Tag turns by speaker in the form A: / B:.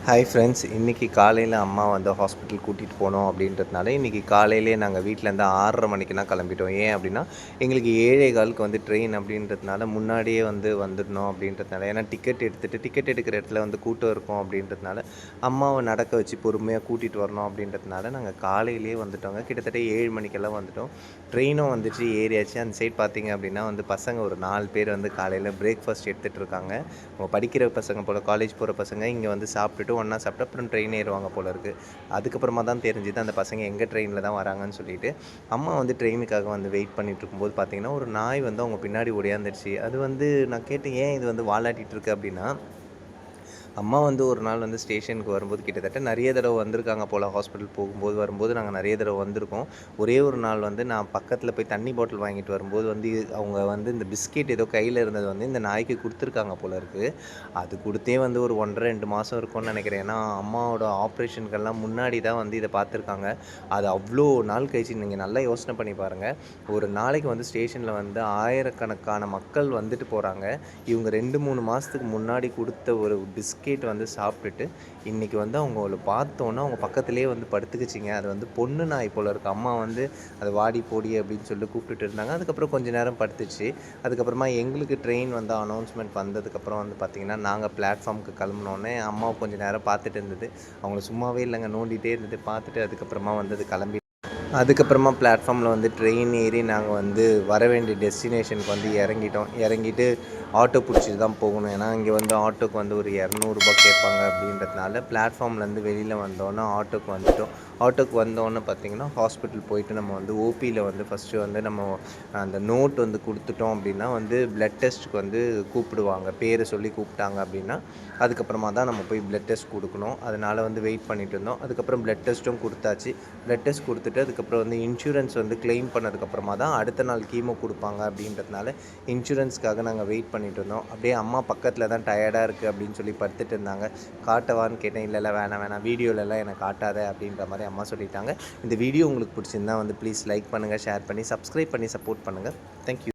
A: Hi friends, இன்றைக்கி காலையில் அம்மா வந்து ஹாஸ்பிட்டல் கூட்டிகிட்டு போனோம் அப்படின்றதுனால இன்றைக்கி காலையிலே நாங்கள் வீட்டிலேருந்து 6:30 மணிக்கெலாம் கிளம்பிட்டோம். ஏன் அப்படின்னா எங்களுக்கு 7:15 வந்து ட்ரெயின் அப்படின்றதுனால முன்னாடியே வந்து வந்துடணும் அப்படின்றதுனால. ஏன்னா டிக்கெட் எடுக்கிற இடத்துல வந்து கூட்டம் இருக்கும் அப்படின்றதுனால அம்மாவை நடக்க வச்சு பொறுமையாக கூட்டிகிட்டு வரணும் அப்படின்றதுனால நாங்கள் காலையிலேயே வந்துட்டோங்க. கிட்டத்தட்ட 7 மணிக்கெல்லாம் வந்துட்டோம். ட்ரெயினும் வந்துச்சு, ஏறியாச்சு. அந்த சைட் பார்த்திங்க அப்படின்னா வந்து பசங்க ஒரு 4 பேர் வந்து காலையில் பிரேக்ஃபாஸ்ட் எடுத்துகிட்டு இருக்காங்க. அவங்க படிக்கிற பசங்க போல், காலேஜ் போகிற பசங்க இங்கே வந்து சாப்பிட்டுட்டு ஒன்றா சாப்பிட்டு அப்புறம் ட்ரெயின் ஏறுவாங்க போல இருக்குது. அதுக்கப்புறமா தான் தெரிஞ்சுது அந்த பசங்க எங்கள் ட்ரெயினில் தான் வராங்கன்னு சொல்லிட்டு. அம்மா வந்து ட்ரெயினுக்காக வந்து வெயிட் பண்ணிகிட்டு இருக்கும்போது பார்த்திங்கன்னா ஒரு நாய் வந்து அவங்க பின்னாடி ஓடியாந்துருச்சு. அது வந்து நான் கேட்டேன், ஏன் இது வந்து வாலாட்டிகிட்டு இருக்கு அப்படின்னா, அம்மா வந்து ஒரு நாள் வந்து ஸ்டேஷனுக்கு வரும்போது கிட்டத்தட்ட நிறைய தடவை வந்திருக்காங்க போல். ஹாஸ்பிட்டல் போகும்போது வரும்போது நாங்கள் நிறைய தடவை வந்திருக்கோம். ஒரே ஒரு நாள் வந்து நான் பக்கத்தில் போய் தண்ணி பாட்டில் வாங்கிட்டு வரும்போது வந்து அவங்க வந்து இந்த பிஸ்கெட் ஏதோ கையில் இருந்தது வந்து இந்த நாய்க்கு கொடுத்துருக்காங்க போல இருக்குது. அது கொடுத்தே வந்து ஒரு 1.5 2 மாதம் இருக்கும்னு நினைக்கிறேன். ஏன்னா அம்மாவோட ஆப்ரேஷனுக்கெல்லாம் முன்னாடி தான் வந்து இதை பார்த்துருக்காங்க. அது அவ்வளோ நாள் கழிச்சு. நீங்கள் நல்லா யோசனை பண்ணி பாருங்கள். ஒரு நாளைக்கு வந்து ஸ்டேஷனில் வந்து ஆயிரக்கணக்கான மக்கள் வந்துட்டு போகிறாங்க. இவங்க 2 3 மாதத்துக்கு முன்னாடி கொடுத்த ஒரு பிஸ்கெட் வந்து சாப்பிட்டுட்டு இன்றைக்கி வந்து அவங்கள பார்த்தோன்னா அவங்க பக்கத்துலேயே வந்து படுத்துக்கிச்சிங்க. அது வந்து பொண்ணு நாய் போல் இருக்குது. அம்மா வந்து அதை வாடி போடி அப்படின்னு சொல்லி கூப்பிட்டுட்டு இருந்தாங்க. அதுக்கப்புறம் கொஞ்சம் நேரம் படுத்துச்சு. அதுக்கப்புறமா எங்களுக்கு ட்ரெயின் வந்து அனௌன்ஸ்மெண்ட் வந்ததுக்கப்புறம் வந்து பார்த்திங்கன்னா நாங்கள் பிளாட்ஃபார்முக்கு கிளம்புனோடனே அம்மாவை கொஞ்சம் நேரம் பார்த்துட்டு இருந்தது. அவங்கள சும்மாவே இல்லைங்க, நோண்டிகிட்டே இருந்தது. பார்த்துட்டு அதுக்கப்புறமா வந்து அது கிளம்பி அதுக்கப்புறமா பிளாட்ஃபார்மில் வந்து ட்ரெயின் ஏறி நாங்கள் வந்து வர வேண்டிய டெஸ்டினேஷனுக்கு வந்து இறங்கிட்டு ஆட்டோ பிடிச்சிட்டு தான் போகணும். ஏன்னா இங்கே வந்து ஆட்டோக்கு வந்து ஒரு 200 கேட்பாங்க அப்படின்றதுனால பிளாட்ஃபார்ம்லேருந்து வெளியில் வந்தோன்னே ஆட்டோக்கு வந்துவிட்டோம். ஆட்டோக்கு வந்தோன்னே பார்த்திங்கன்னா ஹாஸ்பிட்டல் போயிட்டு நம்ம வந்து ஓபியில் வந்து ஃபஸ்ட்டு வந்து நம்ம அந்த நோட் வந்து கொடுத்துட்டோம் அப்படின்னா வந்து ப்ளட் டெஸ்ட்டுக்கு வந்து கூப்பிடுவாங்க. பேரை சொல்லி கூப்பிட்டாங்க அப்படின்னா அதுக்கப்புறமா தான் நம்ம போய் ப்ளட் டெஸ்ட் கொடுக்கணும். அதனால் வந்து வெயிட் பண்ணிகிட்டு இருந்தோம். அதுக்கப்புறம் ப்ளட் டெஸ்ட்டும் கொடுத்தாச்சு. ப்ளட் டெஸ்ட் கொடுத்துட்டு அதுக்கப்புறம் வந்து இன்சூரன்ஸ் வந்து கிளைம் பண்ணதுக்கப்புறமா தான் அடுத்த நாள் கீமோ கொடுப்பாங்க அப்படின்றதுனால இன்சூரன்ஸ்க்காக நாங்கள் வெயிட் பண்ணிட்டு இருந்தோம். அப்படியே அம்மா பக்கத்தில் தான் டயர்டாக இருக்குது அப்படின்னு சொல்லி படுத்துட்டு இருந்தாங்க. காட்டவான்னு கேட்டேன். இல்லை வேணாம் வீடியோலலாம் எனக்கு காட்டாத அப்படின்ற மாதிரி அம்மா சொல்லிட்டாங்க. இந்த வீடியோ உங்களுக்கு பிடிச்சிருந்தா வந்து ப்ளீஸ் லைக் பண்ணுங்கள், ஷேர் பண்ணி சப்ஸ்கிரைப் பண்ணி சப்போர்ட் பண்ணுங்கள். தேங்க்யூ.